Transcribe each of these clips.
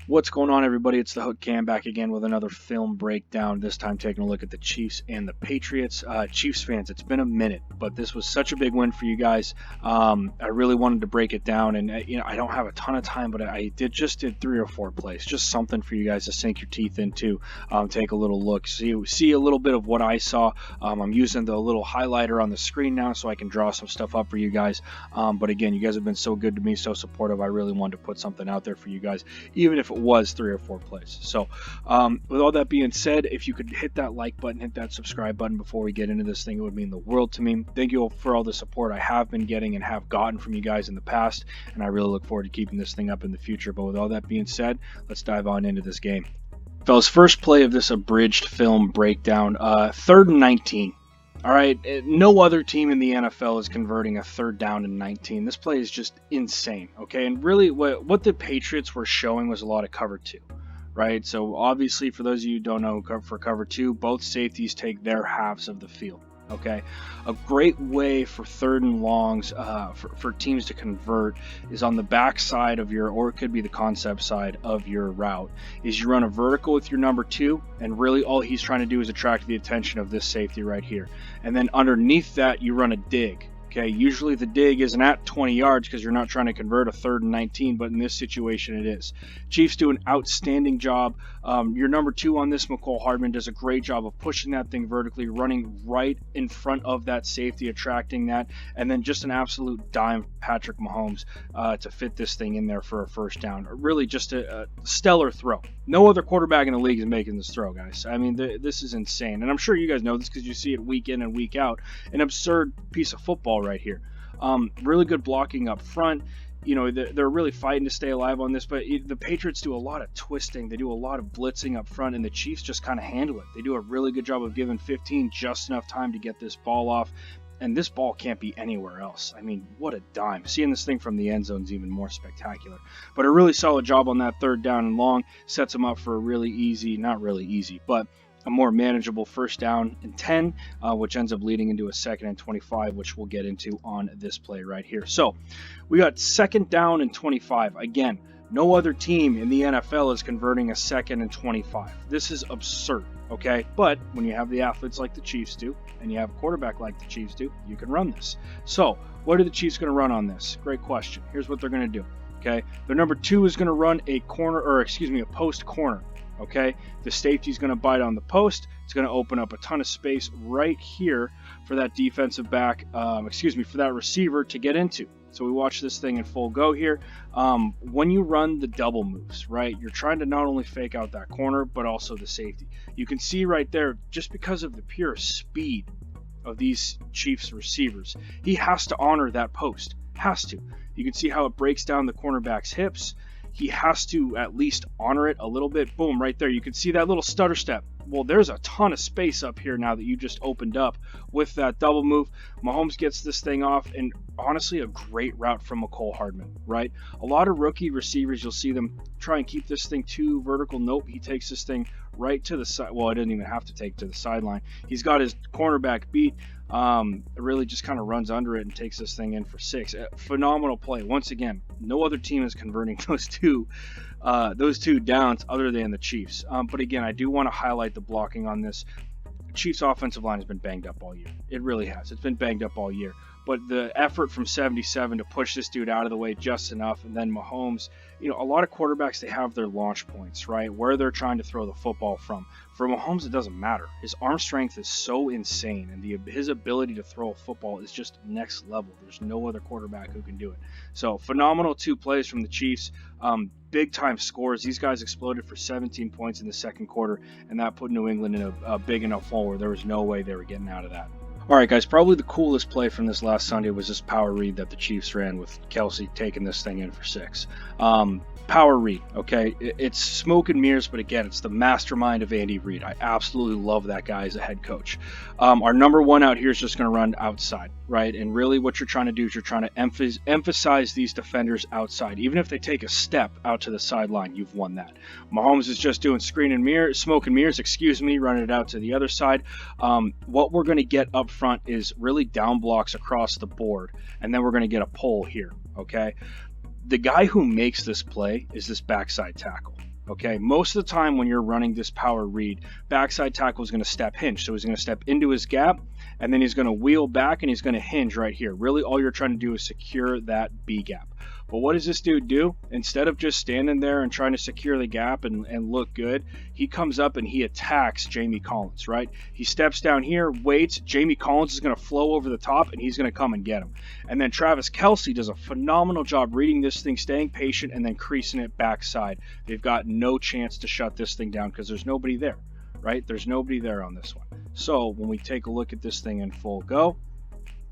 What's going on, everybody? It's the Hook Cam back again with another film breakdown. This time taking a look at the Chiefs and the Patriots. Chiefs fans, it's been a minute, but this was such a big win for you guys. I really wanted to break it down, and I don't have a ton of time, but I did 3 or 4 plays, just something for you guys to sink your teeth into. Take a little look, see a little bit of what I saw. I'm using the little highlighter on the screen now so I can draw some stuff up for you guys. But again, you guys have been so good to me, so supportive. I really wanted to put something out there for you guys, even if it was 3 or 4 plays. So with all that being said, if you could hit that like button, hit that subscribe button before we get into this thing, it would mean the world to me. Thank you all for all the support I have been getting and have gotten from you guys in the past, and I really look forward to keeping this thing up in the future. But with all that being said, let's dive on into this game. Fellas, first play of this abridged film breakdown, 3rd and 19. All right, no other team in the NFL is converting a 3rd down and 19. This play is just insane, okay? And really what the Patriots were showing was a lot of cover 2, right? So obviously, for those of you who don't know, for cover 2, both safeties take their halves of the field, okay? A great way for 3rd and longs for teams to convert is on the back side of your, or it could be the concept side of your route, is you run a vertical with your number 2, and really all he's trying to do is attract the attention of this safety right here. And then underneath that, you run a dig. Okay, usually the dig isn't at 20 yards because you're not trying to convert a 3rd and 19, but in this situation it is. Chiefs do an outstanding job. Your number 2 on this, McCole Hardman, does a great job of pushing that thing vertically, running right in front of that safety, attracting that, and then just an absolute dime, Patrick Mahomes, to fit this thing in there for a 1st down. Really just a stellar throw. No other quarterback in the league is making this throw, guys. I mean, this is insane. And I'm sure you guys know this because you see it week in and week out. An absurd piece of football right here. Really good blocking up front. You know, they're really fighting to stay alive on this, but the Patriots do a lot of twisting. They do a lot of blitzing up front, and the Chiefs just kind of handle it. They do a really good job of giving 15 just enough time to get this ball off. And this ball can't be anywhere else. I mean, what a dime. Seeing this thing from the end zone is even more spectacular. But a really solid job on that 3rd down and long. Sets them up for a really easy, not really easy, but a more manageable 1st down and 10, which ends up leading into a 2nd and 25, which we'll get into on this play right here. So we got 2nd down and 25. Again, no other team in the NFL is converting a 2nd and 25. This is absurd, okay? But when you have the athletes like the Chiefs do, and you have a quarterback like the Chiefs do, you can run this. So what are the Chiefs going to run on this? Great question. Here's what they're going to do, okay? Their number 2 is going to run a post corner, okay? The safety is going to bite on the post. It's going to open up a ton of space right here for that defensive back, for that receiver to get into. So we watch this thing in full go here. When you run the double moves, right, you're trying to not only fake out that corner, but also the safety. You can see right there, just because of the pure speed of these Chiefs receivers, he has to honor that post. Has to. You can see how it breaks down the cornerback's hips. He has to at least honor it a little bit. Boom, right there. You can see that little stutter step. Well, there's a ton of space up here now that you just opened up with that double move. Mahomes gets this thing off, and honestly, a great route from McCole Hardman, right? A lot of rookie receivers, you'll see them try and keep this thing too vertical. Nope, he takes this thing right to the side. Well, I didn't even have to take to the sideline. He's got his cornerback beat. Really just kind of runs under it and takes this thing in for 6. Phenomenal play. Once again, no other team is converting those two downs other than the Chiefs. But again, I do want to highlight the blocking on this. Chiefs offensive line has been banged up all year. It really has. It's been banged up all year. But the effort from 77 to push this dude out of the way just enough, and then Mahomes, you know, a lot of quarterbacks, they have their launch points, right, where they're trying to throw the football from. For Mahomes, it doesn't matter. His arm strength is so insane, and his ability to throw a football is just next level. There's no other quarterback who can do it. So phenomenal 2 plays from the Chiefs. Big time scores. These guys exploded for 17 points in the 2nd quarter, and that put New England in a big enough hole where there was no way they were getting out of that. All right, guys, probably the coolest play from this last Sunday was this power read that the Chiefs ran with Kelsey taking this thing in for 6. Power read, okay? It's smoke and mirrors, but again, it's the mastermind of Andy Reid. I absolutely love that guy as a head coach. Our number 1 out here is just going to run outside, right? And really what you're trying to do is you're trying to emphasize these defenders outside. Even if they take a step out to the sideline, you've won that. Mahomes is just doing smoke and mirrors, running it out to the other side. What we're going to get up front is really down blocks across the board, and then we're going to get a pull here, okay? The guy who makes this play is this backside tackle. Okay, most of the time when you're running this power read, backside tackle is going to step hinge. So he's going to step into his gap, and then he's going to wheel back and he's going to hinge right here. Really, all you're trying to do is secure that B gap. But what does this dude do? Instead of just standing there and trying to secure the gap and look good, he comes up and he attacks Jamie Collins, right? He steps down here, waits. Jamie Collins is going to flow over the top, and he's going to come and get him. And then Travis Kelce does a phenomenal job reading this thing, staying patient, and then creasing it backside. They've got no chance to shut this thing down because there's nobody there, right? There's nobody there on this one. So when we take a look at this thing in full go,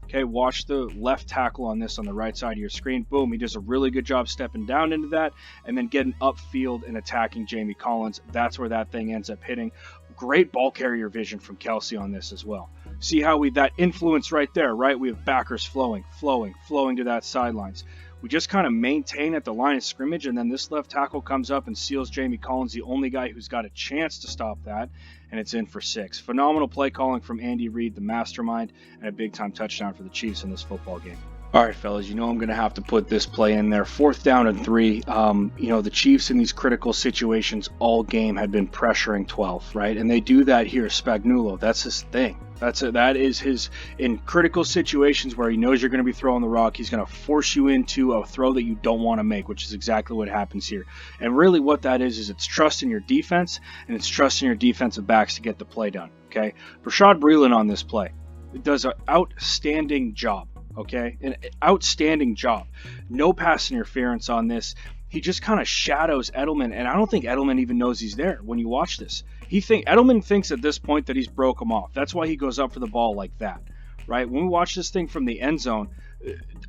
okay, watch the left tackle on this on the right side of your screen. Boom, he does a really good job stepping down into that and then getting upfield and attacking Jamie Collins. That's where that thing ends up hitting. Great ball carrier vision from Kelce on this as well. See how that influence right there, right? We have backers flowing to that sidelines. We just kind of maintain at the line of scrimmage, and then this left tackle comes up and seals Jamie Collins, the only guy who's got a chance to stop that, and it's in for 6. Phenomenal play calling from Andy Reid, the mastermind, and a big-time touchdown for the Chiefs in this football game. All right, fellas, I'm going to have to put this play in there. 4th down and 3. The Chiefs in these critical situations all game had been pressuring 12, right? And they do that here. Spagnuolo, that's his thing. That is his, in critical situations where he knows you're going to be throwing the rock, he's going to force you into a throw that you don't want to make, which is exactly what happens here. And really what that is it's trust in your defense, and it's trust in your defensive backs to get the play done, okay? Rashad Breeland on this play does an outstanding job. Okay, an outstanding job. No pass interference on this. He just kind of shadows Edelman, and I don't think Edelman even knows he's there when you watch this. Edelman thinks at this point that he's broke him off. That's why he goes up for the ball like that, right? When we watch this thing from the end zone,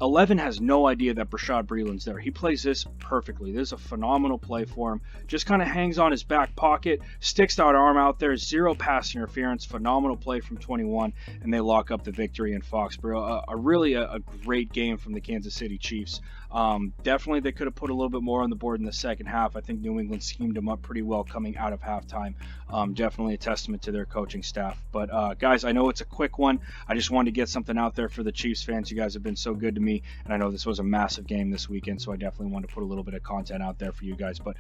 11 has no idea that Rashad Breeland's there. He plays this perfectly. This is a phenomenal play for him. Just kind of hangs on his back pocket, sticks that arm out there, 0 pass interference. Phenomenal play from 21, and they lock up the victory in Foxborough. Really a great game from the Kansas City Chiefs. Definitely they could have put a little bit more on the board in the second half. I think New England schemed them up pretty well coming out of halftime. Definitely a testament to their coaching staff. But guys, I know it's a quick one. I just wanted to get something out there for the Chiefs fans. You guys have been so good to me, and I know this was a massive game this weekend, so I definitely wanted to put a little bit of content out there for you guys. But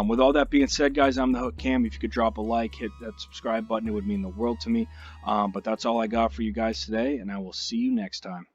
with all that being said, guys, I'm the Hook Cam. If you could drop a like, hit that subscribe button, it would mean the world to me. But that's all I got for you guys today, and I will see you next time.